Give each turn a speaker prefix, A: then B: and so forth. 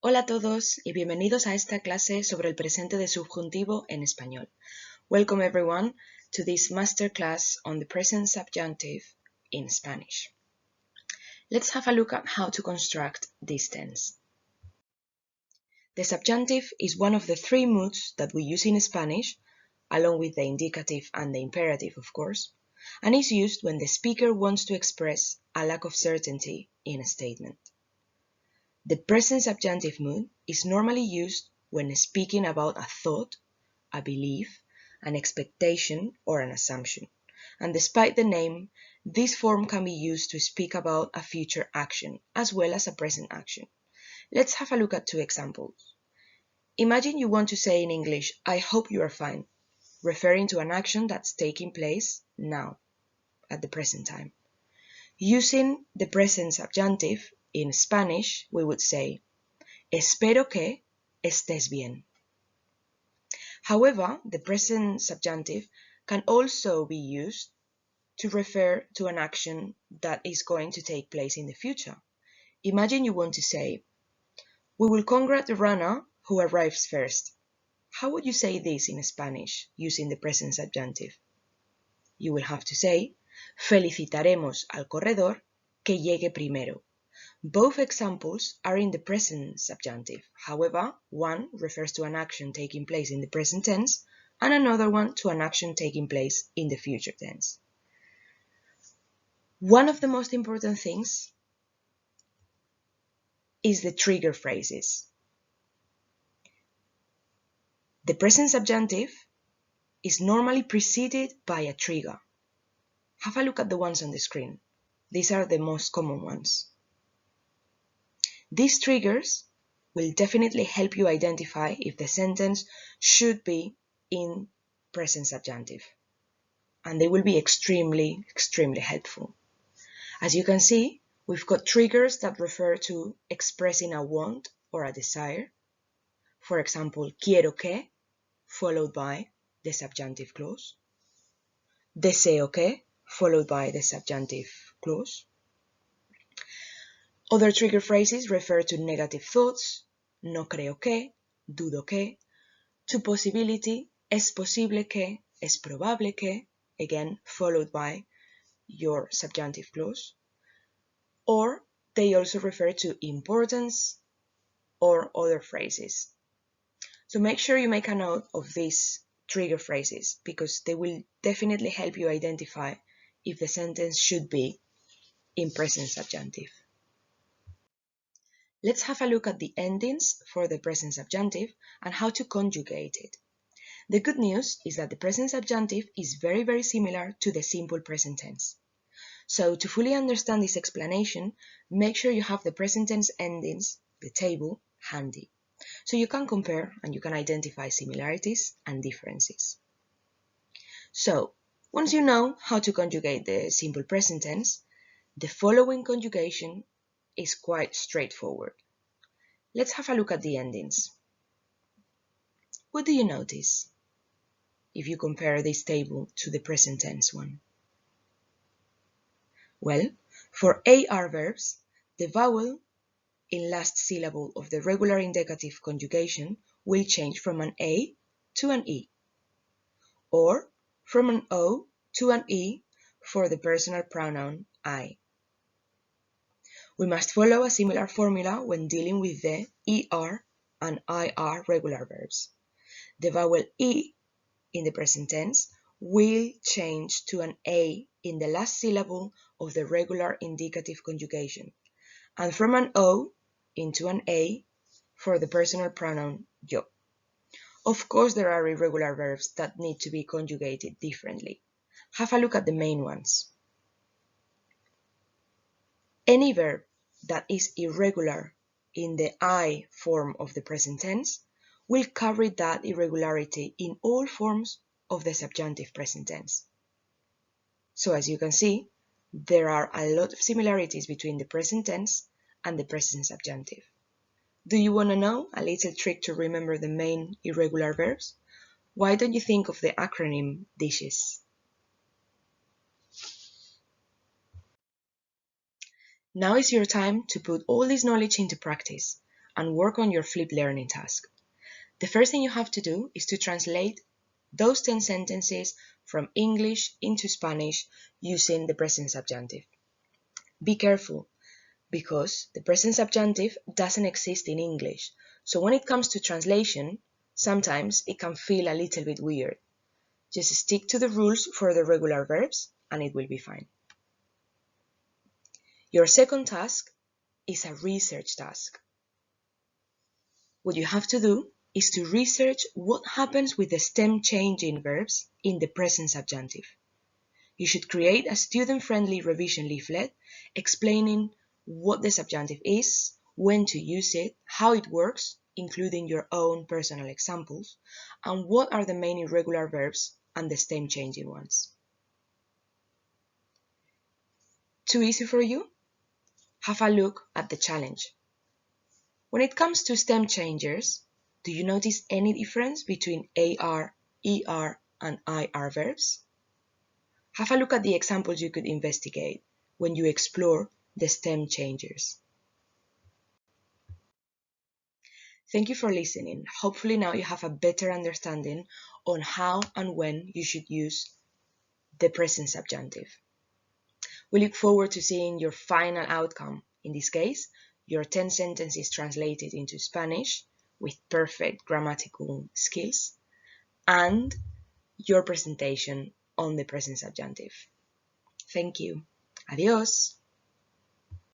A: Hola a todos y bienvenidos a esta clase sobre el presente de subjuntivo en español. Welcome everyone to this masterclass on the present subjunctive in Spanish. Let's have a look at how to construct this tense. The subjunctive is one of the three moods that we use in Spanish, along with the indicative and the imperative, of course, and is used when the speaker wants to express a lack of certainty in a statement. The present subjunctive mood is normally used when speaking about a thought, a belief, an expectation, or an assumption. And despite the name, this form can be used to speak about a future action as well as a present action. Let's have a look at two examples. Imagine you want to say in English, I hope you are fine, referring to an action that's taking place now, at the present time. Using the present subjunctive, in Spanish, we would say, espero que estés bien. However, the present subjunctive can also be used to refer to an action that is going to take place in the future. Imagine you want to say, we will congratulate the runner who arrives first. How would you say this in Spanish using the present subjunctive? You will have to say, felicitaremos al corredor que llegue primero. Both examples are in the present subjunctive. However, one refers to an action taking place in the present tense and another one to an action taking place in the future tense. One of the most important things is the trigger phrases. The present subjunctive is normally preceded by a trigger. Have a look at the ones on the screen. These are the most common ones. These triggers will definitely help you identify if the sentence should be in present subjunctive. And they will be extremely helpful. As you can see, we've got triggers that refer to expressing a want or a desire. For example, quiero que, followed by the subjunctive clause. Deseo que, followed by the subjunctive clause. Other trigger phrases refer to negative thoughts, no creo que, dudo que, to possibility, es posible que, es probable que, again followed by your subjunctive clause. Or they also refer to importance or other phrases. So make sure you make a note of these trigger phrases because they will definitely help you identify if the sentence should be in present subjunctive. Let's have a look at the endings for the present subjunctive and how to conjugate it. The good news is that the present subjunctive is very similar to the simple present tense. So to fully understand this explanation, make sure you have the present tense endings, the table, handy. So you can compare and you can identify similarities and differences. So, once you know how to conjugate the simple present tense, the following conjugation is quite straightforward. Let's have a look at the endings. What do you notice if you compare this table to the present tense one? Well, for AR verbs, the vowel in last syllable of the regular indicative conjugation will change from an A to an E, or from an O to an E for the personal pronoun I. We must follow a similar formula when dealing with the ER and IR regular verbs. The vowel E in the present tense will change to an A in the last syllable of the regular indicative conjugation, and from an O into an A for the personal pronoun yo. Of course, there are irregular verbs that need to be conjugated differently. Have a look at the main ones. Any verb that is irregular in the I form of the present tense will carry that irregularity in all forms of the subjunctive present tense. So as you can see, there are a lot of similarities between the present tense and the present subjunctive. Do you want to know a little trick to remember the main irregular verbs? Why don't you think of the acronym DISHES? Now is your time to put all this knowledge into practice. and work on your flipped learning task. The first thing you have to do is to translate those 10 sentences from English into Spanish using the present subjunctive. Be careful, because the present subjunctive doesn't exist in English, so when it comes to translation, sometimes it can feel a little bit weird. Just stick to the rules for the regular verbs and it will be fine. Your second task is a research task. What you have to do is to research what happens with the stem changing verbs in the present subjunctive. You should create a student-friendly revision leaflet explaining what the subjunctive is, when to use it, how it works, including your own personal examples, and what are the main irregular verbs and the stem changing ones. Too easy for you? Have a look at the challenge. When it comes to stem changers, do you notice any difference between AR, ER, and IR verbs? Have a look at the examples you could investigate when you explore the stem changers. Thank you for listening. Hopefully now you have a better understanding on how and when you should use the present subjunctive. We look forward to seeing your final outcome. In this case, your 10 sentences translated into Spanish with perfect grammatical skills and your presentation on the present subjunctive. Thank you. Adiós.